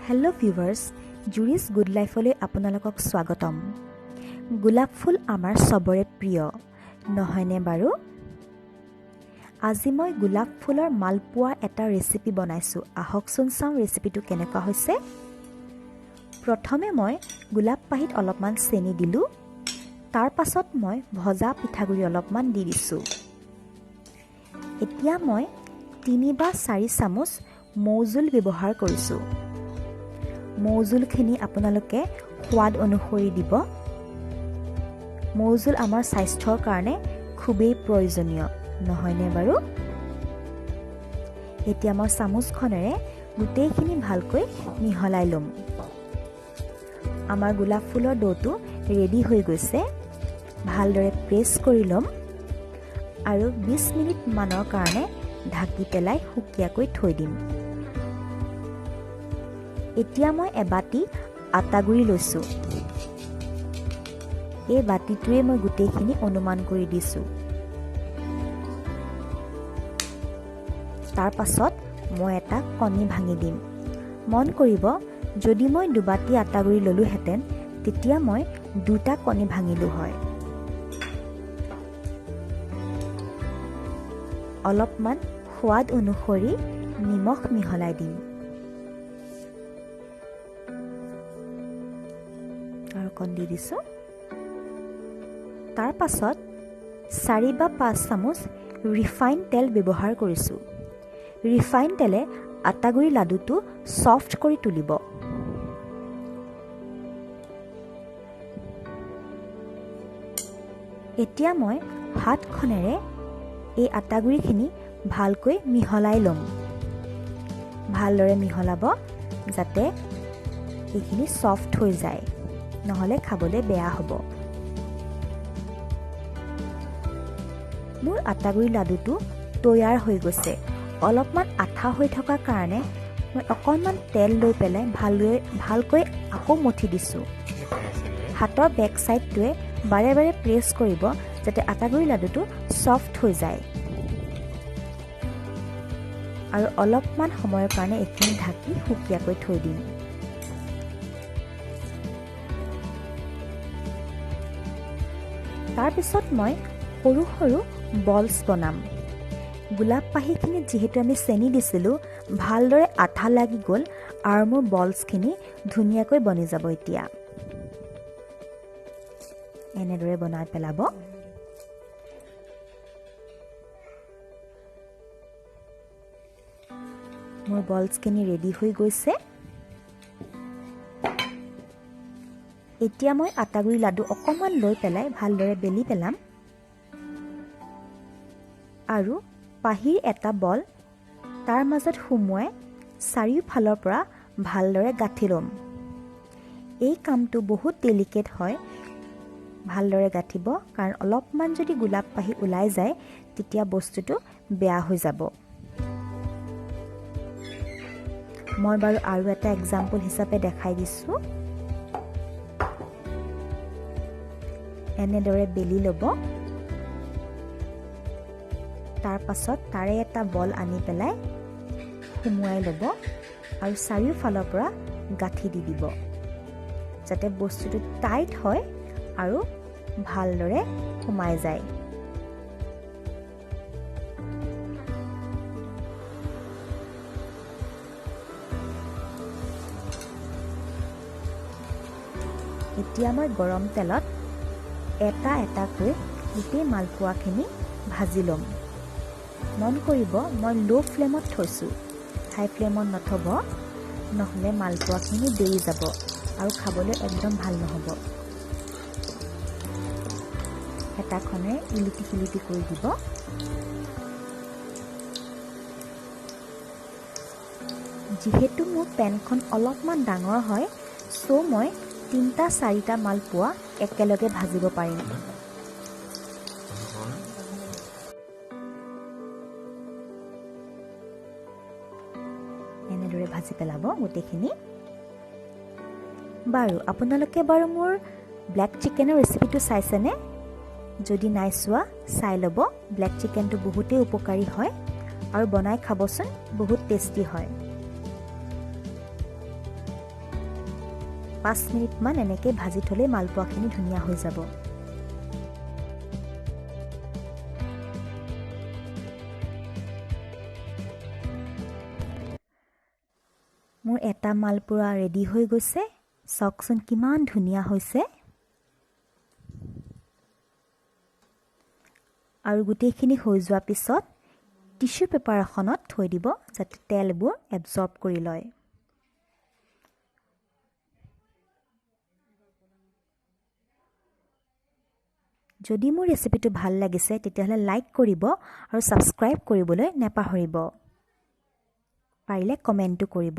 Hello viewers জুৰিছ good লাইফলৈ আপোনালোকক স্বাগতম। গোলাপ ফুল আমাৰ সবৰে প্ৰিয় নহয়নে বাৰু? আজি মই গোলাপ ফুলৰ মালপোৱা এটা ৰেচিপি বনাইছোঁ। আহকচোন চাওঁ ৰেচিপিটো কেনেকুৱা হৈছে। প্ৰথমে মই গোলাপ পাহিত অলপমান চেনি দিলোঁ। তাৰ পাছত মই ভজা পিঠাগুড়ি অলপমান দি দিছোঁ। এতিয়া মই 3 বা 4 চামুচ মৌজোল ব্যৱহাৰ কৰিছোঁ। মৌজোলখিনি আপোনালোকে সোৱাদ অনুসৰি দিব। মৌজোল আমাৰ স্বাস্থ্যৰ কাৰণে খুবেই প্ৰয়োজনীয় নহয়নে বাৰু? এতিয়া মই চামুচখনেৰে গোটেইখিনি ভালকৈ মিহলাই ল'ম। আমাৰ গোলাপ ফুলৰ ডোটো ৰেডি হৈ গৈছে। ভালদৰে প্ৰেছ কৰি ল'ম আৰু 20 মিনিট মানৰ কাৰণে ঢাকি পেলাই শুকিয়াকৈ থৈ দিম। এতিয়া মই এবাটি আটাগুৰি লৈছোঁ। এই বাটিটোৱে মই গোটেইখিনি অনুমান কৰি দিছোঁ। তাৰ পাছত মই এটা কণী ভাঙি দিম। মন কৰিব, যদি মই 2 বাটি আটাগুৰি ল'লোহেঁতেন তেতিয়া মই 2টা কণী ভাঙিলোঁ হয়। অলপমান সোৱাদ অনুসৰি নিমখ মিহলাই দিম আৰু কণ দি দিছোঁ। তাৰ পাছত 4 বা 5 চামুচ ৰিফাইন তেল ব্যৱহাৰ কৰিছোঁ। ৰিফাইন তেলে আটাগুৰি লাডুটো ছফ্ট কৰি তুলিব। এতিয়া মই হাতখনেৰে এই আটাগুৰিখিনি ভালকৈ মিহলাই ল'ম। ভালদৰে মিহলাব যাতে এইখিনি ছফ্ট হৈ যায়, নহ'লে খাবলৈ বেয়া হ'ব। মোৰ আটাগুৰি লাডুটো তৈয়াৰ হৈ গৈছে। অলপমান আঠা হৈ থকাৰ কাৰণে মই অকণমান তেল লৈ পেলাই ভালকৈ আকৌ মঠি দিছোঁ। হাতৰ বেক চাইডটোৱে বাৰে বাৰে প্ৰেছ কৰিব যাতে আটাগুৰি লাডুটো ছফ্ট হৈ যায়। আৰু অলপমান সময়ৰ কাৰণে এইখিনি ঢাকি শুকিয়াকৈ থৈ দিম। তাৰপিছত মই সৰু সৰু বলছ বনাম। গোলাপ পাহিখিনিত যিহেতু আমি চেনি দিছিলোঁ, ভালদৰে আঠা লাগি গ'ল আৰু মোৰ বলছখিনি ধুনীয়াকৈ বনি যাব। এতিয়া এনেদৰে বনাই পেলাব। মোৰ বলছখিনি ৰেডি হৈ গৈছে। এতিয়া মই আটাগুৰি লাডু অকণমান লৈ পেলাই ভালদৰে বেলি পেলাম আৰু পাহিৰ এটা বল তাৰ মাজত সুমুৱাই চাৰিওফালৰ পৰা ভালদৰে গাঁঠি ল'ম। এই কামটো বহুত ডেলিকেট হয়। ভালদৰে গাঁঠিব, কাৰণ অলপমান যদি গোলাপ পাহি ওলাই যায় তেতিয়া বস্তুটো বেয়া হৈ যাব। মই বাৰু আৰু এটা এক্সাম্পল হিচাপে দেখাই দিছোঁ। এনেদৰে বেলি ল'ব। তাৰ পাছত তাৰে এটা বল আনি পেলাই সুমুৱাই ল'ব আৰু চাৰিওফালৰ পৰা গাঁঠি দি দিব যাতে বস্তুটো টাইট হয় আৰু ভালদৰে সোমাই যায়। এতিয়া মই গৰম তেলত এটা এটাকৈ গোটেই মালপোৱাখিনি ভাজি ল'ম। মন কৰিব, মই ল' ফ্লেমত থৈছোঁ, হাই ফ্লেমত নথব, নহ'লে মালপোৱাখিনি দেই যাব আৰু খাবলৈ একদম ভাল নহ'ব। হেতাখনে ইলুটি শিলুটি কৰি দিব। যিহেতু মোৰ পেনখন অলপমান ডাঙৰ হয়, চ' মই 3-4টা মালপোৱা একেলগে ভাজিব পাৰিম। এনেদৰে ভাজি পেলাব গোটেইখিনি। বাৰু আপোনালোকে মোৰ ব্লেক চিকেনৰ ৰেচিপিটো চাইছেনে? যদি নাই চোৱা চাই ল'ব। ব্লেক চিকেনটো বহুতেই উপকাৰী হয় আৰু বনাই খাবচোন, বহুত টেষ্টি হয়। 5 মিনিটমান এনেকৈ ভাজি থ'লে মালপোৱাখিনি ধুনীয়া হৈ যাব। মোৰ এটা মালপোৱা ৰেডি হৈ গৈছে। চাওকচোন কিমান ধুনীয়া হৈছে। আৰু গোটেইখিনি হৈ যোৱাৰ পিছত টিস্যু পেপাৰ এখনত থৈ দিব যাতে তেলবোৰ এবজৰ্ব কৰি লয়। যদি মোৰ ৰেচিপিটো ভাল লাগিছে তেতিয়াহ'লে লাইক কৰিব আৰু ছাবস্ক্ৰাইব কৰিবলৈ নাপাহৰিব। পাৰিলে কমেণ্টো কৰিব।